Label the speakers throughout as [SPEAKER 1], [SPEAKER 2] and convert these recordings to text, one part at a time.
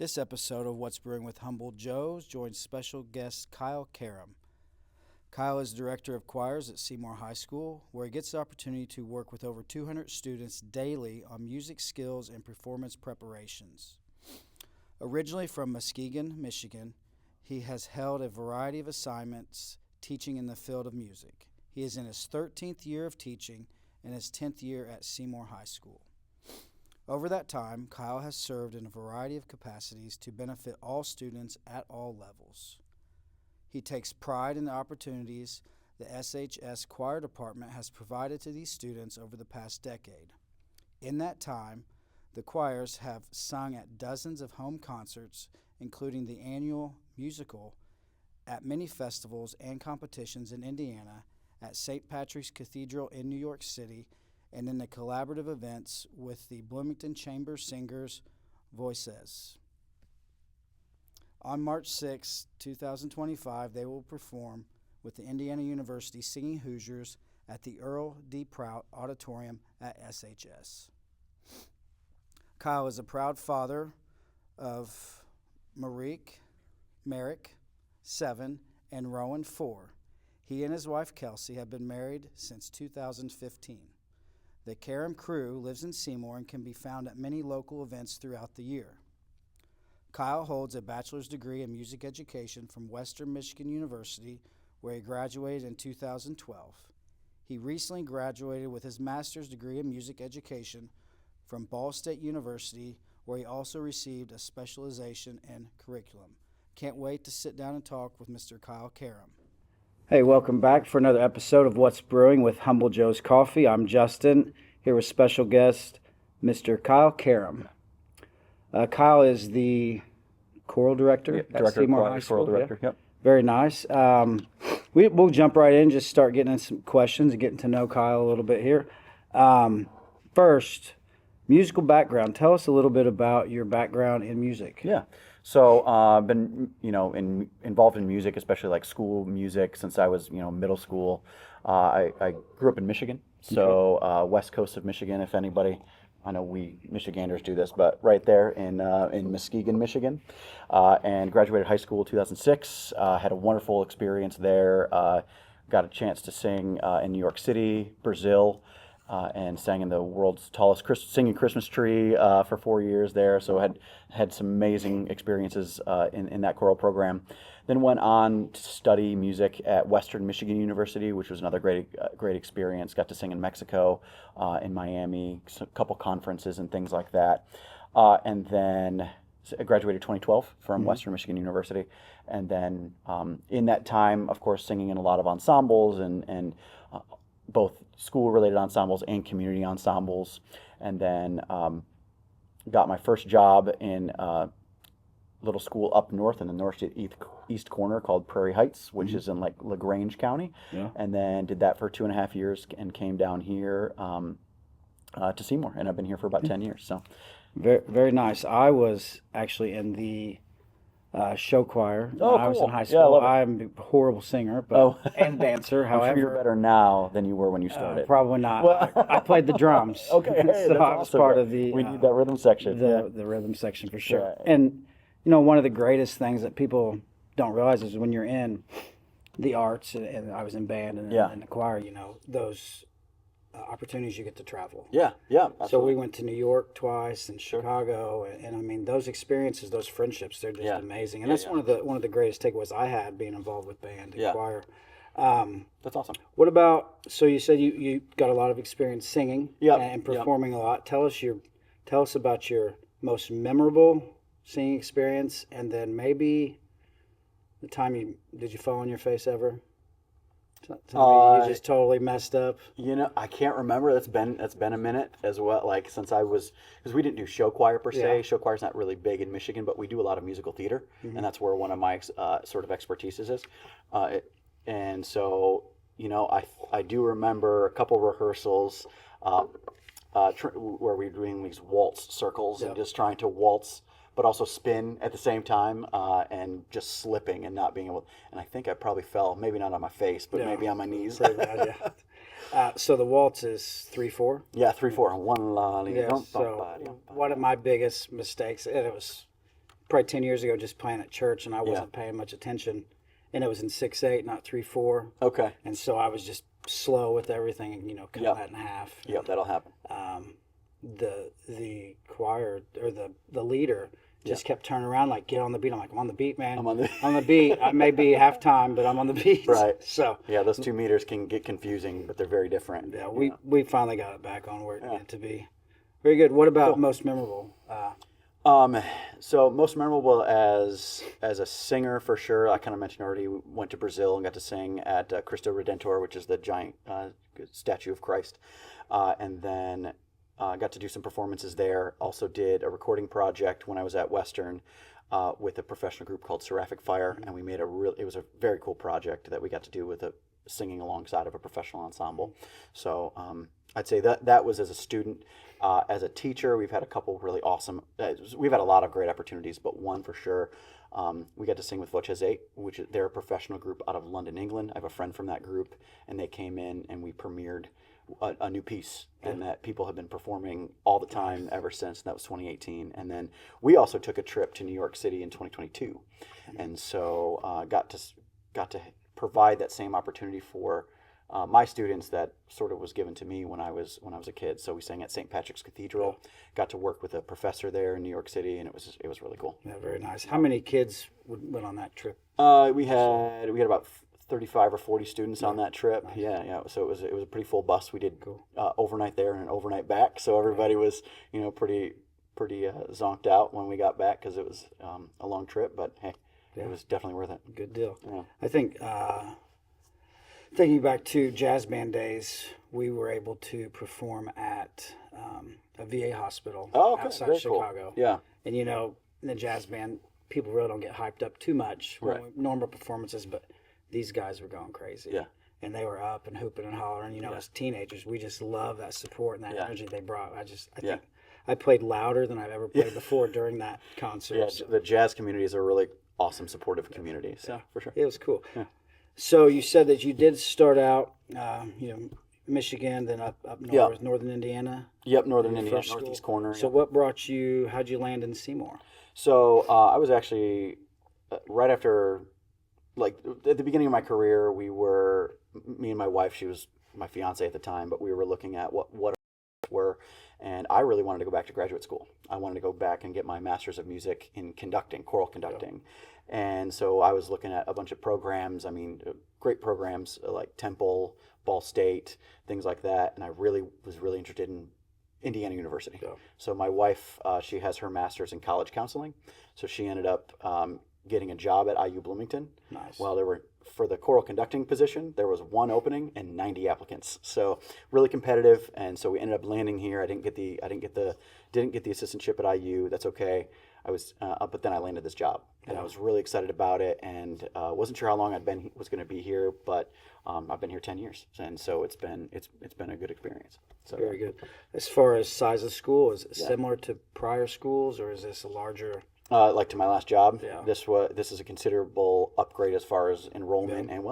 [SPEAKER 1] This episode of What's Brewing with Humble Joes joins special guest Kyle Karum. Kyle is director of choirs at Seymour High School, where he gets the opportunity to work with over 200 students daily on music skills and performance preparations. Originally from Muskegon, Michigan, he has held a variety of assignments teaching in the field of music. He is in his 13th year of teaching and his 10th year at Seymour High School. Over that time, Kyle has served in a variety of capacities to benefit all students at all levels. He takes pride in the opportunities the SHS Choir Department has provided to these students over the past decade. In that time, the choirs have sung at dozens of home concerts, including the annual musical, at many festivals and competitions in Indiana, at St. Patrick's Cathedral in New York City, and in the collaborative events with the Bloomington Chamber Singers Voices. On March 6, 2025, they will perform with the Indiana University Singing Hoosiers at the Earl D. Prout Auditorium at SHS. Kyle is a proud father of Merrick, 7, and Rowan, 4. He and his wife, Kelsey, have been married since 2015. The Karum crew lives in Seymour and can be found at many local events throughout the year. Kyle holds a bachelor's degree in music education from Western Michigan University, where he graduated in 2012. He recently graduated with his master's degree in music education from Ball State University, where he also received a specialization in curriculum. Can't wait to sit down and talk with Mr. Kyle Karum. Hey, welcome back for another episode of What's Brewing with Humble Joe's Coffee. I'm Justin, here with special guest, Mr. Kyle Karum. Kyle is the choral director at Seymour High School.
[SPEAKER 2] Choral director, yep.
[SPEAKER 1] Very nice. We'll jump right in, just start getting in some questions and getting to know Kyle a little bit here. First, musical background. Tell us a little bit about your background in music.
[SPEAKER 2] Yeah. So I've been, involved in music, especially like school music since I was, middle school. I grew up in Michigan, so west coast of Michigan, if anybody, I know we Michiganders do this, but right there in Muskegon, Michigan, and graduated high school 2006. Had a wonderful experience there. Got a chance to sing in New York City, Brazil. And sang in the world's tallest singing Christmas tree for 4 years there. So had some amazing experiences in that choral program. Then went on to study music at Western Michigan University, which was another great experience. Got to sing in Mexico, in Miami, a couple conferences and things like that. And then I graduated 2012 from Western Michigan University. And then in that time, of course, singing in a lot of ensembles and both school-related ensembles and community ensembles, and then got my first job in a little school up north in the northeast corner called Prairie Heights, which is in like LaGrange County, and then did that for 2.5 years and came down here to Seymour, and I've been here for about 10 years. So,
[SPEAKER 1] very, very nice. I was actually in the show choir when I was in high school.
[SPEAKER 2] Yeah,
[SPEAKER 1] I'm a horrible singer and dancer. However,
[SPEAKER 2] I'm sure you're better now than you were when you started.
[SPEAKER 1] Probably not. Well, I played the drums.
[SPEAKER 2] Okay, hey,
[SPEAKER 1] so
[SPEAKER 2] that's
[SPEAKER 1] I was
[SPEAKER 2] awesome.
[SPEAKER 1] part of the.
[SPEAKER 2] We need that rhythm section.
[SPEAKER 1] The rhythm section for sure.
[SPEAKER 2] Right.
[SPEAKER 1] And one of the greatest things that people don't realize is when you're in the arts, and I was in band and in the choir. Those opportunities you get to travel.
[SPEAKER 2] Yeah. Absolutely.
[SPEAKER 1] So we went to New York twice and Chicago, and I mean those experiences, those friendships, they're just amazing. And that's one of the greatest takeaways I had being involved with band and choir.
[SPEAKER 2] That's awesome.
[SPEAKER 1] What about? So you said you got a lot of experience singing and performing a lot. Tell us about your most memorable singing experience, and then maybe the time did you fall on your face ever? You just totally messed up.
[SPEAKER 2] I can't remember. That's been a minute as well. Like since I was, because we didn't do show choir per se.
[SPEAKER 1] Yeah.
[SPEAKER 2] Show choir's not really big in Michigan, but we do a lot of musical theater, and that's where one of my sort of expertises is. And so I do remember a couple rehearsals where we were doing these waltz circles and just trying to waltz, but also spin at the same time, and just slipping and not being able. And I think I probably fell, maybe not on my face, but maybe on my knees.
[SPEAKER 1] Pretty bad, so the waltz is 3/4.
[SPEAKER 2] Yeah, 3/4 and one la.
[SPEAKER 1] So one of my biggest mistakes, and it was probably 10 years ago just playing at church, and I wasn't paying much attention, and it was in 6/8, not 3/4.
[SPEAKER 2] Okay.
[SPEAKER 1] And so I was just slow with everything, and cut that in half.
[SPEAKER 2] Yep, that'll happen.
[SPEAKER 1] The choir or the leader just kept turning around like, get on the beat. I'm like, I'm on the beat, man.
[SPEAKER 2] I'm on the
[SPEAKER 1] on the beat. I may be halftime, but I'm on the beat.
[SPEAKER 2] Right.
[SPEAKER 1] So
[SPEAKER 2] yeah, those 2 meters can get confusing, but they're very different.
[SPEAKER 1] yeah, we finally got it back on where it needed to be. Very good. What about most memorable?
[SPEAKER 2] So most memorable as a singer for sure. I kind of mentioned already. We went to Brazil and got to sing at Cristo Redentor, which is the giant statue of Christ, and then got to do some performances there. Also did a recording project when I was at Western with a professional group called Seraphic Fire, and we made it was a very cool project that we got to do with singing alongside of a professional ensemble. So I'd say that was as a student. As a teacher, we've had a couple really awesome. We've had a lot of great opportunities, but one for sure, we got to sing with Voces 8, which they're a professional group out of London, England. I have a friend from that group, and they came in and we premiered a new piece, and that people have been performing all the time ever since. And that was 2018, and then we also took a trip to New York City in 2022, and so got to provide that same opportunity for my students that sort of was given to me when I was a kid. So we sang at St. Patrick's Cathedral. Got to work with a professor there in New York City, and it was really cool.
[SPEAKER 1] Yeah, very nice. How many kids went on that trip?
[SPEAKER 2] We had about 35 or 40 students on that trip. Nice. Yeah. So it was a pretty full bus. We did overnight there and an overnight back. So everybody was pretty zonked out when we got back because it was a long trip. But hey, it was definitely worth it.
[SPEAKER 1] Good deal.
[SPEAKER 2] Yeah.
[SPEAKER 1] I think. Thinking back to jazz band days, we were able to perform at a VA hospital outside
[SPEAKER 2] Very
[SPEAKER 1] Chicago.
[SPEAKER 2] Cool. Yeah.
[SPEAKER 1] And in the jazz band, people really don't get hyped up too much when normal performances, but these guys were going crazy.
[SPEAKER 2] Yeah.
[SPEAKER 1] And they were up and hooping and hollering. As teenagers, we just love that support and that energy they brought. I think I played louder than I've ever played before during that concert.
[SPEAKER 2] Yeah,
[SPEAKER 1] so.
[SPEAKER 2] the jazz community is a really awesome, supportive community. So for sure.
[SPEAKER 1] It was cool.
[SPEAKER 2] Yeah.
[SPEAKER 1] So you said that you did start out, Michigan, then up north, northern Indiana.
[SPEAKER 2] Yep, northern Indiana, northeast corner.
[SPEAKER 1] So what brought you? How'd you land in Seymour?
[SPEAKER 2] So I was actually right after, like at the beginning of my career, me and my wife. She was my fiance at the time, but we were looking at what were, and I really wanted to go back to graduate school. I wanted to go back and get my master's of music in conducting, choral conducting. And so I was looking at a bunch of programs. I mean, great programs like Temple, Ball State, things like that. And I was really interested in Indiana University. Yeah. So my wife, she has her master's in college counseling. So she ended up getting a job at IU Bloomington.
[SPEAKER 1] Nice.
[SPEAKER 2] Well, for the choral conducting position, there was one opening and 90 applicants. So really competitive. And so we ended up landing here. I didn't get the assistantship at IU. That's okay. But then I landed this job, and I was really excited about it, and wasn't sure how long was going to be here, but I've been here 10 years, and so it's been a good experience. So
[SPEAKER 1] very good. As far as size of school, is it similar to prior schools, or is this a larger?
[SPEAKER 2] Like to my last job,
[SPEAKER 1] yeah.
[SPEAKER 2] This is a considerable upgrade as far as enrollment and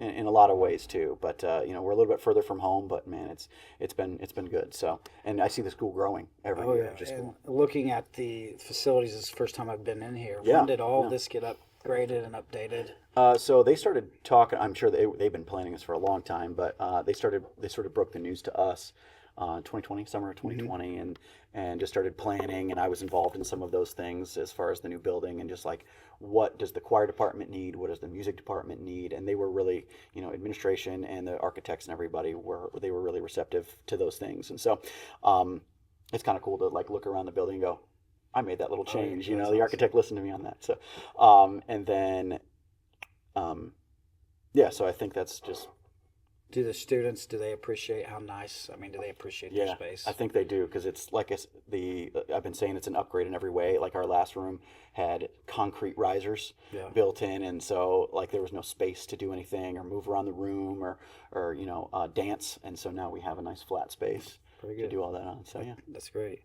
[SPEAKER 2] in a lot of ways too. But we're a little bit further from home, but man, it's been good. So, and I see the school growing every year.
[SPEAKER 1] Yeah. And looking at the facilities, this is the first time I've been in here.
[SPEAKER 2] Yeah.
[SPEAKER 1] When did all this get upgraded and updated?
[SPEAKER 2] So they started talking. I'm sure they've been planning this for a long time, but they sort of broke the news to us. 2020, summer of 2020, and just started planning, and I was involved in some of those things as far as the new building and just like what does the choir department need, what does the music department need, and they were really, administration and the architects and everybody were really receptive to those things, and so it's kind of cool to like look around the building and go, I made that little change, the awesome. Architect listened to me on that, so and then so I think that's just.
[SPEAKER 1] Do the students, do they appreciate how nice, do they appreciate their space?
[SPEAKER 2] I think they do, because it's like I've been saying it's an upgrade in every way. Like our last room had concrete risers built in, and so like there was no space to do anything or move around the room or dance, and so now we have a nice flat space to do all that on. So
[SPEAKER 1] that's great.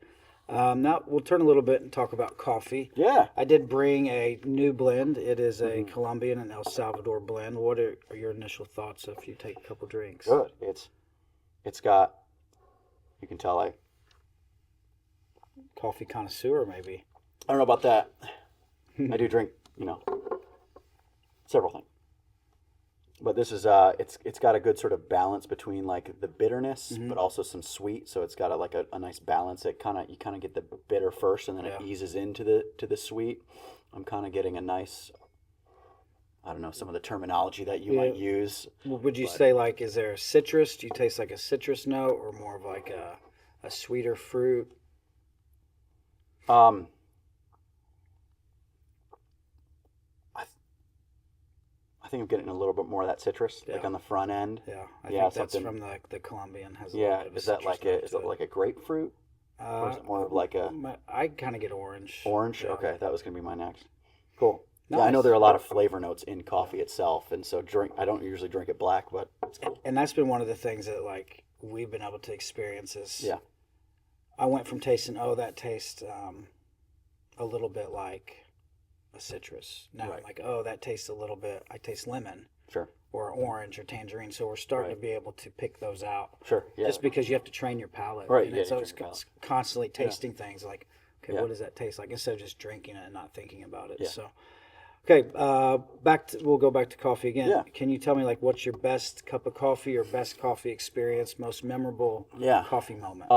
[SPEAKER 1] Now we'll turn a little bit and talk about coffee.
[SPEAKER 2] Yeah.
[SPEAKER 1] I did bring a new blend. It is a Colombian and El Salvador blend. What are your initial thoughts if you take a couple drinks?
[SPEAKER 2] Good. It's got, you can tell
[SPEAKER 1] coffee connoisseur maybe.
[SPEAKER 2] I don't know about that. I do drink, several things. But this is it's got a good sort of balance between like the bitterness, but also some sweet. So it's got a nice balance. You kind of get the bitter first, and then it eases into the sweet. I'm kind of getting a nice, I don't know, some of the terminology that you might use.
[SPEAKER 1] Would you say like, is there a citrus? Do you taste like a citrus note, or more of like a sweeter fruit?
[SPEAKER 2] I think I'm getting a little bit more of that citrus, like on the front end.
[SPEAKER 1] Yeah, I think that's from the Colombian. Has a little bit of
[SPEAKER 2] is that like is it like a grapefruit? Or is it more of like a
[SPEAKER 1] I kind of get orange.
[SPEAKER 2] Orange?
[SPEAKER 1] Yeah.
[SPEAKER 2] Okay, that was gonna be my next. Cool.
[SPEAKER 1] Nice.
[SPEAKER 2] Yeah, I know there are a lot of flavor notes in coffee itself, and so I don't usually drink it black, but it's cool.
[SPEAKER 1] And that's been one of the things that like we've been able to experience is.
[SPEAKER 2] Yeah.
[SPEAKER 1] I went from tasting that tastes a little bit like a citrus. Now I'm like, that tastes a little bit. I taste lemon.
[SPEAKER 2] Sure.
[SPEAKER 1] Or orange or tangerine. So we're starting to be able to pick those out.
[SPEAKER 2] Sure. Yeah.
[SPEAKER 1] Just because you have to train your palate.
[SPEAKER 2] Right.
[SPEAKER 1] And so it's constantly tasting things like, okay, what does that taste like? Instead of just drinking it and not thinking about it.
[SPEAKER 2] Yeah.
[SPEAKER 1] So, okay, we'll go back to coffee again.
[SPEAKER 2] Yeah.
[SPEAKER 1] Can you tell me like what's your best cup of coffee or best coffee experience, most memorable coffee moment?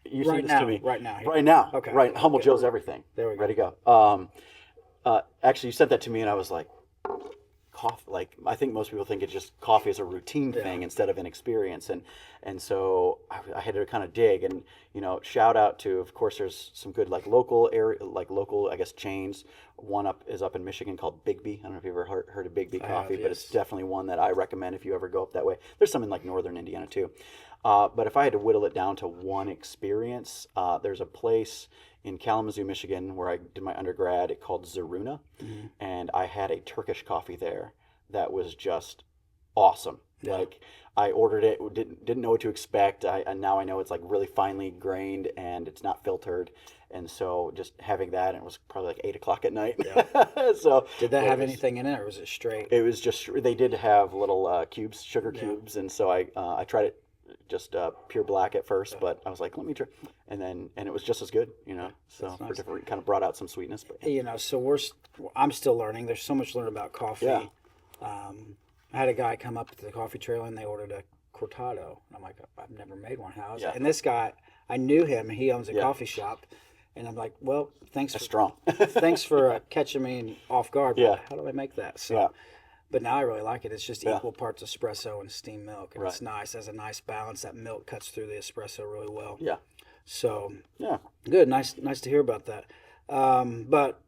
[SPEAKER 2] You sent this to me
[SPEAKER 1] right now.
[SPEAKER 2] Right now.
[SPEAKER 1] Okay.
[SPEAKER 2] Right. Humble Joe's everything.
[SPEAKER 1] There we go.
[SPEAKER 2] Ready to go. Actually, you sent that to me, and I was like, coffee. Like, I think most people think it's just coffee is a routine thing instead of an experience, and so I had to kind of dig, and shout out to, of course, there's some good like local I guess chains. One is up in Michigan called Bigby. I don't know if you've ever heard of Bigby coffee, but it's definitely one that I recommend if you ever go up that way. There's some in like northern Indiana too. But if I had to whittle it down to one experience, there's a place in Kalamazoo, Michigan, where I did my undergrad, called Zaruna, and I had a Turkish coffee there that was just awesome. Yeah. Like, I ordered it, didn't know what to expect. And now I know it's like really finely grained and it's not filtered. And so just having that, and it was probably like 8 o'clock at night. Yeah. So
[SPEAKER 1] did that have anything in it, or was it straight?
[SPEAKER 2] It was just, they did have little sugar cubes, and so I tried it just pure black at first, but I was like, let me try, and it was just as good, So nice. For different, kind of brought out some sweetness, but
[SPEAKER 1] so I'm still learning. There's so much to learn about coffee.
[SPEAKER 2] Yeah.
[SPEAKER 1] I had a guy come up to the coffee trailer and they ordered a cortado, and I'm like, I've never made one. How is it? And this guy, I knew him, and he owns a coffee shop, and I'm like, well, thanks.
[SPEAKER 2] That's strong.
[SPEAKER 1] Thanks for catching me off guard. But how do I make that? So.
[SPEAKER 2] Yeah.
[SPEAKER 1] But now I really like it. It's just equal parts espresso and steamed milk. And it's nice. It has a nice balance. That milk cuts through the espresso really well.
[SPEAKER 2] Yeah.
[SPEAKER 1] So, good. Nice to hear about that. But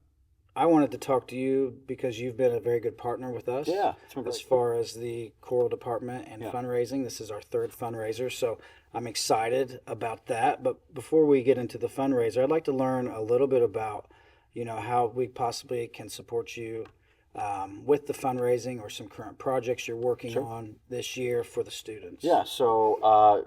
[SPEAKER 1] I wanted to talk to you because you've been a very good partner with us.
[SPEAKER 2] Yeah.
[SPEAKER 1] As far as the choral department and fundraising. This is our third fundraiser. So I'm excited about that. But before we get into the fundraiser, I'd like to learn a little bit about, how we possibly can support you with the fundraising or some current projects you're working on this year for the students.
[SPEAKER 2] Yeah, so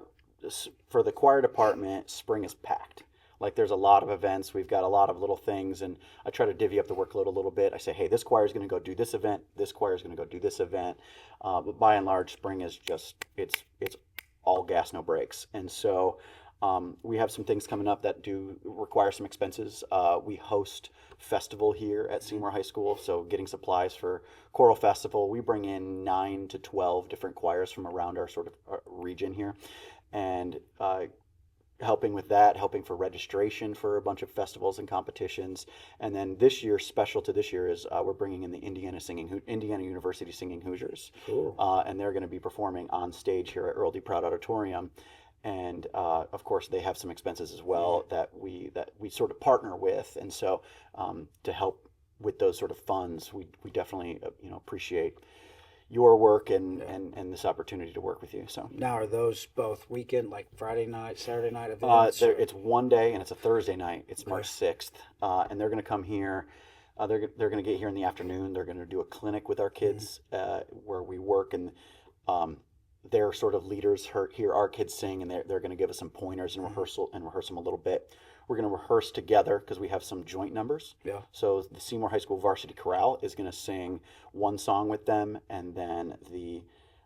[SPEAKER 2] for the choir department, spring is packed. Like, there's a lot of events. We've got a lot of little things, and I try to divvy up the workload a little bit. I say, hey, this choir is going to go do this event. This choir is going to go do this event. But by and large, spring is just, it's all gas, no brakes. And so we have some things coming up that do require some expenses. We host festival here at Seymour High School, so getting supplies for choral festival. We bring in 9 to 12 different choirs from around our sort of region here, and helping with that, helping for registration for a bunch of festivals and competitions. And then this year, special to this year, is we're bringing in the Indiana University Singing Hoosiers.
[SPEAKER 1] Cool.
[SPEAKER 2] And they're going to be performing on stage here at Earl D. Proud Auditorium. And of course, they have some expenses as well that we sort of partner with, and so to help with those sort of funds, we definitely appreciate your work and this opportunity to work with you. So
[SPEAKER 1] now, are those both weekend, like Friday night, Saturday night events?
[SPEAKER 2] It's one day, and it's a Thursday night. It's March 6th, and they're going to come here. They're going to get here in the afternoon. They're going to do a clinic with our kids where we work, and they're sort of leaders hear our kids sing, and they're going to give us some pointers and rehearse them a little bit. We're going to rehearse together because we have some joint numbers. Yeah. So the Seymour High School Varsity Choral is going to sing one song with them, and then the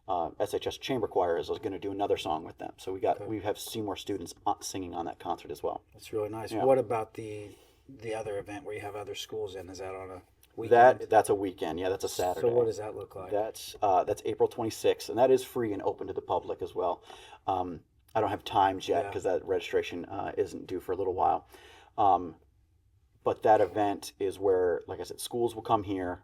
[SPEAKER 2] SHS Chamber Choir is going to do another song with them. So we have Seymour students singing on that concert as well.
[SPEAKER 1] That's really nice. Yeah. What about the the other event where you have other schools in? Is that on a weekend?
[SPEAKER 2] That's a weekend. Yeah, that's a Saturday.
[SPEAKER 1] So what does that look like?
[SPEAKER 2] That's April 26th, and that is free and open to the public as well. I don't have times yet
[SPEAKER 1] Yeah.
[SPEAKER 2] because that registration isn't due for a little while. Um, but that event is where, like I said, schools will come here.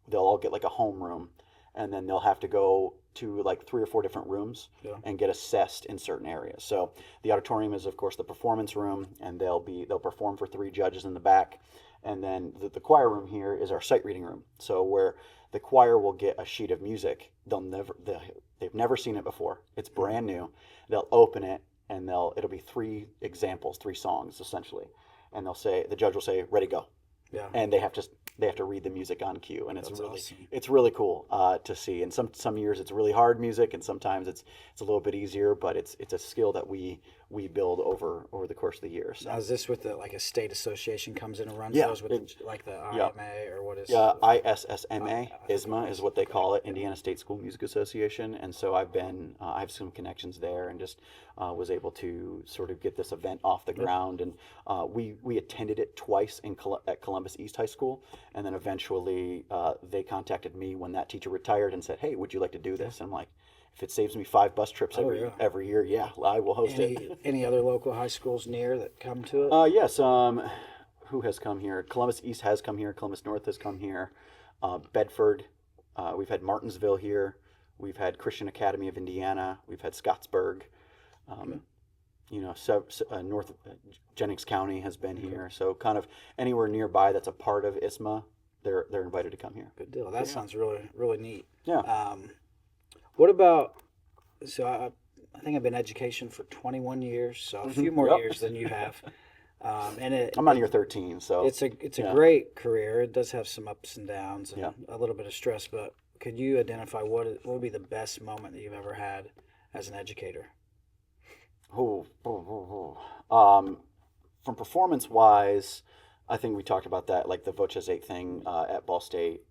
[SPEAKER 2] They'll all get like a homeroom, and then they'll have to go to like 3 or 4 different rooms
[SPEAKER 1] Yeah.
[SPEAKER 2] and get assessed in certain areas. So the auditorium is, of course, the performance room, and they'll perform for 3 judges in the back, and then the choir room here is our sight reading room. So where the choir will get a sheet of music, they've never seen it before. It's brand new. They'll open it, and it'll be 3 examples, 3 songs essentially, and the judge will say, "Ready, go."
[SPEAKER 1] Yeah.
[SPEAKER 2] And they have to read the music on cue, and
[SPEAKER 1] That's awesome.
[SPEAKER 2] it's really cool to see. And some years it's really hard music, and sometimes it's a little bit easier, but it's a skill that we build over the course of the year. So
[SPEAKER 1] Now, is this with like a state association comes in and runs
[SPEAKER 2] Yeah,
[SPEAKER 1] those with like the
[SPEAKER 2] yeah.
[SPEAKER 1] IMA or what is?
[SPEAKER 2] ISSMA, ISMA is what they call it, Indiana State School Music Association. And so I have some connections there, and just was able to sort of get this event off the ground. And we attended it twice at Columbus East High School, and then eventually they contacted me when that teacher retired and said, "Hey, would you like to do this?" And I'm like, if it saves me 5 bus trips
[SPEAKER 1] yeah.
[SPEAKER 2] every year, yeah, I will host it.
[SPEAKER 1] Any other local high schools near that come to it?
[SPEAKER 2] Yes. Who has come here? Columbus East has come here. Columbus North has come here. Bedford. We've had Martinsville here. We've had Christian Academy of Indiana. We've had Scottsburg. North Jennings County has been here. So kind of anywhere nearby that's a part of ISMA, they're invited to come here.
[SPEAKER 1] Good deal. That sounds really, really neat.
[SPEAKER 2] Yeah.
[SPEAKER 1] What about? So I think I've been in education for 21 years, so a few more
[SPEAKER 2] Yep.
[SPEAKER 1] years than you have.
[SPEAKER 2] I'm on year 13, so
[SPEAKER 1] It's a great career. It does have some ups and downs and
[SPEAKER 2] Yeah.
[SPEAKER 1] a little bit of stress, but could you identify what would be the best moment that you've ever had as an educator?
[SPEAKER 2] From performance wise, I think we talked about that, like the Voces 8 thing at Ball State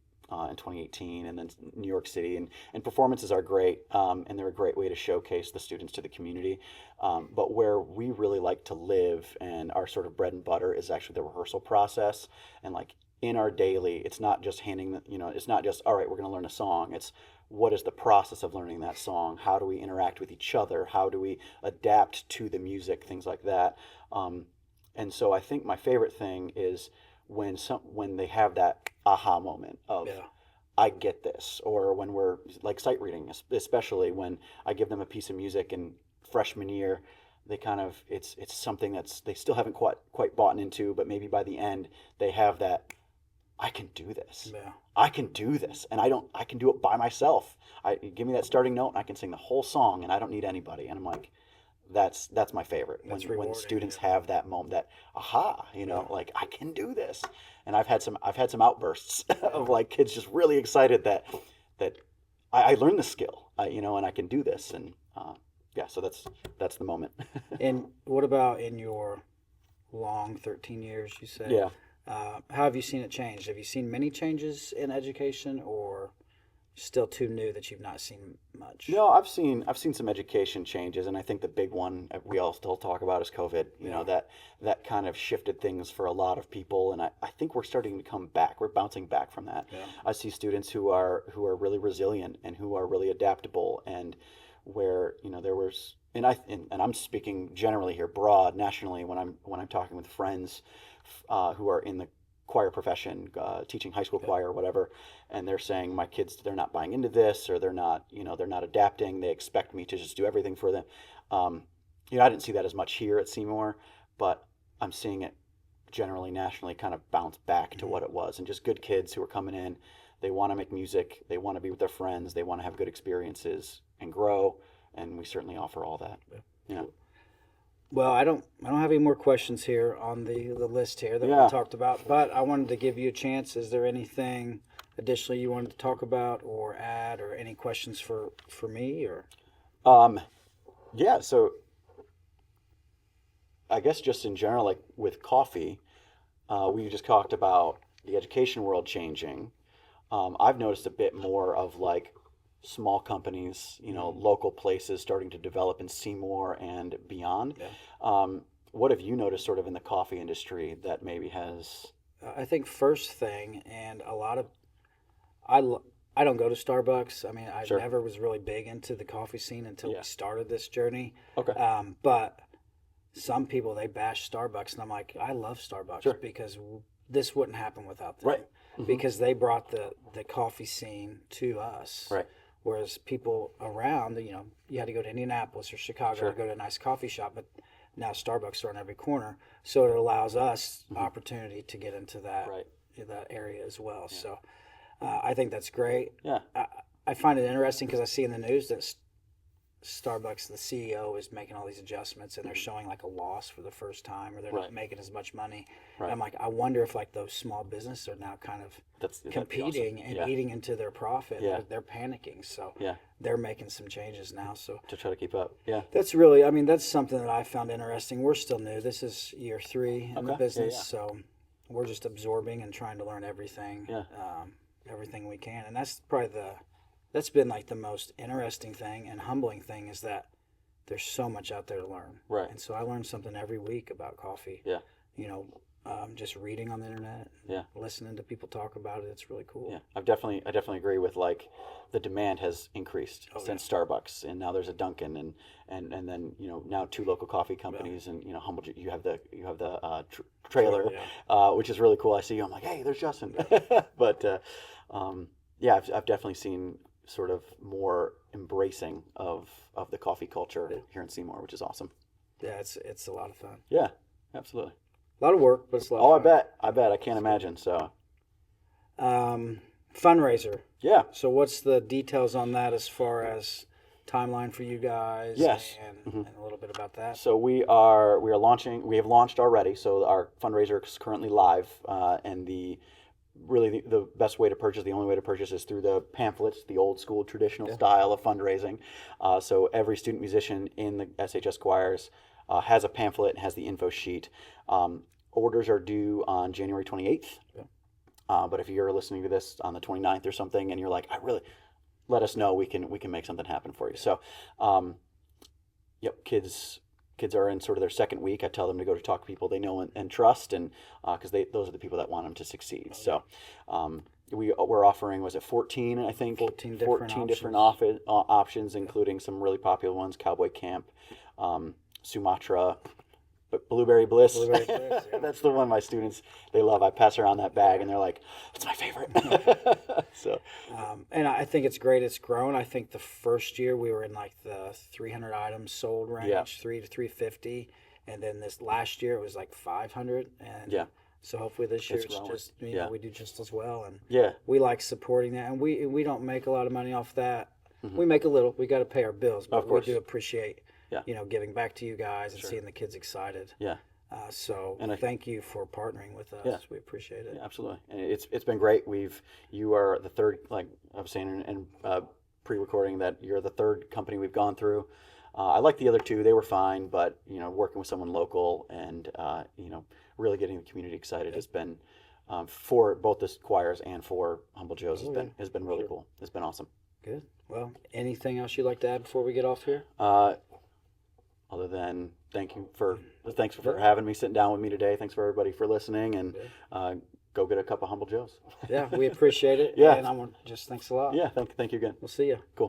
[SPEAKER 2] in 2018, and then New York City. And performances are great, and they're a great way to showcase the students to the community. But where we really like to live and our sort of bread and butter is actually the rehearsal process. And like in our daily, it's not just it's not just, all right, we're going to learn a song. It's what is the process of learning that song? How do we interact with each other? How do we adapt to the music? Things like that. And so I think my favorite thing is when they have that aha moment of
[SPEAKER 1] Yeah.
[SPEAKER 2] I get this, or when we're like sight reading, especially when I give them a piece of music in freshman year, they kind of it's something they still haven't quite bought into, but maybe by the end they have that I can do this.
[SPEAKER 1] Yeah.
[SPEAKER 2] I can do this, and I can do it by myself. Give me that starting note, and I can sing the whole song, and I don't need anybody. And I'm like, that's my favorite.
[SPEAKER 1] That's
[SPEAKER 2] when
[SPEAKER 1] rewarding,
[SPEAKER 2] students
[SPEAKER 1] yeah.
[SPEAKER 2] have that moment, that aha, like I can do this. And I've had some outbursts of like kids just really excited that I learned the skill, and I can do this. And yeah, so that's the moment.
[SPEAKER 1] And what about in your long 13 years, you said?
[SPEAKER 2] Yeah.
[SPEAKER 1] How have you seen it change? Have you seen many changes in education, or still too new that you've not seen much?
[SPEAKER 2] No, I've seen some education changes, and I think the big one we all still talk about is COVID. That kind of shifted things for a lot of people, and I think we're starting to come back. We're bouncing back from that.
[SPEAKER 1] Yeah.
[SPEAKER 2] I see students who are really resilient and who are really adaptable, and where there was, and I'm speaking generally here, broad nationally when I'm talking with friends who are in the choir profession, teaching high school choir or whatever, and they're saying my kids, they're not buying into this, or they're not adapting. They expect me to just do everything for them. I didn't see that as much here at Seymour, but I'm seeing it generally nationally kind of bounce back to what it was, and just good kids who are coming in. They want to make music. They want to be with their friends. They want to have good experiences and grow, and we certainly offer all that. Yeah.
[SPEAKER 1] Well, I don't have any more questions here on the list here that
[SPEAKER 2] Yeah.
[SPEAKER 1] we talked about, but I wanted to give you a chance. Is there anything additionally you wanted to talk about or add, or any questions for me, or?
[SPEAKER 2] Yeah, so I guess just in general, like with coffee, we just talked about the education world changing. I've noticed a bit more of like small companies, local places starting to develop in Seymour and beyond.
[SPEAKER 1] Yeah.
[SPEAKER 2] what have you noticed sort of in the coffee industry that maybe has?
[SPEAKER 1] I think first thing, and a lot of I lo- I don't go to Starbucks. I mean, I
[SPEAKER 2] Sure.
[SPEAKER 1] never was really big into the coffee scene until
[SPEAKER 2] Yeah.
[SPEAKER 1] we started this journey.
[SPEAKER 2] Okay.
[SPEAKER 1] But some people they bash Starbucks, and I'm like, I love Starbucks
[SPEAKER 2] Sure.
[SPEAKER 1] because this wouldn't happen without them.
[SPEAKER 2] Right. Mhm.
[SPEAKER 1] Because they brought the coffee scene to us.
[SPEAKER 2] Right.
[SPEAKER 1] Whereas people around, you had to go to Indianapolis or Chicago
[SPEAKER 2] Sure.
[SPEAKER 1] to go to a nice coffee shop, but now Starbucks are on every corner, so it allows us opportunity to get into that
[SPEAKER 2] Right.
[SPEAKER 1] that area as well. So I think that's great.
[SPEAKER 2] Yeah.
[SPEAKER 1] I find it interesting because I see in the news that Starbucks, the CEO, is making all these adjustments, and they're showing like a loss for the first time, or they're
[SPEAKER 2] Right.
[SPEAKER 1] not making as much money.
[SPEAKER 2] Right.
[SPEAKER 1] I'm like, I wonder if like those small businesses are now kind of
[SPEAKER 2] That'd be
[SPEAKER 1] competing
[SPEAKER 2] awesome.
[SPEAKER 1] and
[SPEAKER 2] Yeah.
[SPEAKER 1] eating into their profit.
[SPEAKER 2] Yeah.
[SPEAKER 1] They're panicking, so
[SPEAKER 2] Yeah.
[SPEAKER 1] they're making some changes now. So
[SPEAKER 2] To try to keep up. Yeah.
[SPEAKER 1] that's really, I mean, that's something that I found interesting. We're still new. This is year 3 in the
[SPEAKER 2] Okay. Yeah,
[SPEAKER 1] business,
[SPEAKER 2] yeah.
[SPEAKER 1] so we're just absorbing and trying to learn everything,
[SPEAKER 2] Yeah.
[SPEAKER 1] everything we can. And that's probably that's been like the most interesting thing and humbling thing is that there's so much out there to learn.
[SPEAKER 2] Right.
[SPEAKER 1] And so I learn something every week about coffee.
[SPEAKER 2] Yeah.
[SPEAKER 1] Just reading on the internet,
[SPEAKER 2] Yeah.
[SPEAKER 1] listening to people talk about it. It's really cool.
[SPEAKER 2] Yeah, I definitely agree with like the demand has increased since Starbucks, and now there's a Dunkin' and then now 2 local coffee companies, and Humble. You have the trailer, which is really cool. I see you, I'm like, hey, there's Justin. But yeah, I've definitely seen sort of more embracing of the coffee culture here in Seymour, which is awesome.
[SPEAKER 1] Yeah, it's a lot of fun.
[SPEAKER 2] Yeah, absolutely.
[SPEAKER 1] A lot of work, but it's a lot
[SPEAKER 2] Oh,
[SPEAKER 1] of fun.
[SPEAKER 2] I bet. I can't imagine. So
[SPEAKER 1] Fundraiser.
[SPEAKER 2] yeah.
[SPEAKER 1] So what's the details on that as far as timeline for you guys?
[SPEAKER 2] Yes.
[SPEAKER 1] And a little bit about that.
[SPEAKER 2] So we are launching. We have launched already. So our fundraiser is currently live, and the best way to purchase, the only way to purchase, is through the pamphlets, the old school traditional style of fundraising. So every student musician in the SHS choirs has a pamphlet and has the info sheet. Orders are due on January 28th.
[SPEAKER 1] Yeah.
[SPEAKER 2] But if you're listening to this on the 29th or something, and you're like, let us know. We can make something happen for you. So, yep, kids are in sort of their second week. I tell them to go to talk to people they know and trust, and because those are the people that want them to succeed. So, we're offering, was it 14? I think
[SPEAKER 1] 14
[SPEAKER 2] different options, including some really popular ones: Cowboy Camp, Sumatra. But Blueberry Bliss,
[SPEAKER 1] Blueberry Bliss, yeah.
[SPEAKER 2] That's the one my students, they love. I pass around that bag and they're like, it's my favorite. So,
[SPEAKER 1] and I think it's great. It's grown. I think the first year we were in like the 300 items sold range,
[SPEAKER 2] Yeah.
[SPEAKER 1] 3 to 350, and then this last year it was like 500. And
[SPEAKER 2] Yeah.
[SPEAKER 1] so hopefully this year
[SPEAKER 2] It's
[SPEAKER 1] it's
[SPEAKER 2] growing.
[SPEAKER 1] just
[SPEAKER 2] Yeah.
[SPEAKER 1] we do just as well. And
[SPEAKER 2] yeah,
[SPEAKER 1] we like supporting that, and we don't make a lot of money off that. We make a little. We got to pay our bills, but
[SPEAKER 2] Of course.
[SPEAKER 1] we do appreciate
[SPEAKER 2] Yeah.
[SPEAKER 1] giving back to you guys and seeing the kids excited.
[SPEAKER 2] yeah.
[SPEAKER 1] So
[SPEAKER 2] And
[SPEAKER 1] thank you for partnering with us.
[SPEAKER 2] Yeah.
[SPEAKER 1] We appreciate it.
[SPEAKER 2] Yeah, absolutely. And it's been great. You are the third, like I was saying in pre-recording, that you're the third company we've gone through. I like the other 2; they were fine, but working with someone local and really getting the community excited has been, for both the choirs and for Humble Joe's, has been really cool. It's been awesome.
[SPEAKER 1] Good. Well, anything else you'd like to add before we get off here?
[SPEAKER 2] Other than thanks for having me, sitting down with me today. Thanks for everybody for listening, and go get a cup of Humble Joe's.
[SPEAKER 1] Yeah, we appreciate it.
[SPEAKER 2] Yeah.
[SPEAKER 1] And I want just thanks a lot.
[SPEAKER 2] Yeah, thank you again.
[SPEAKER 1] We'll see you.
[SPEAKER 2] Cool.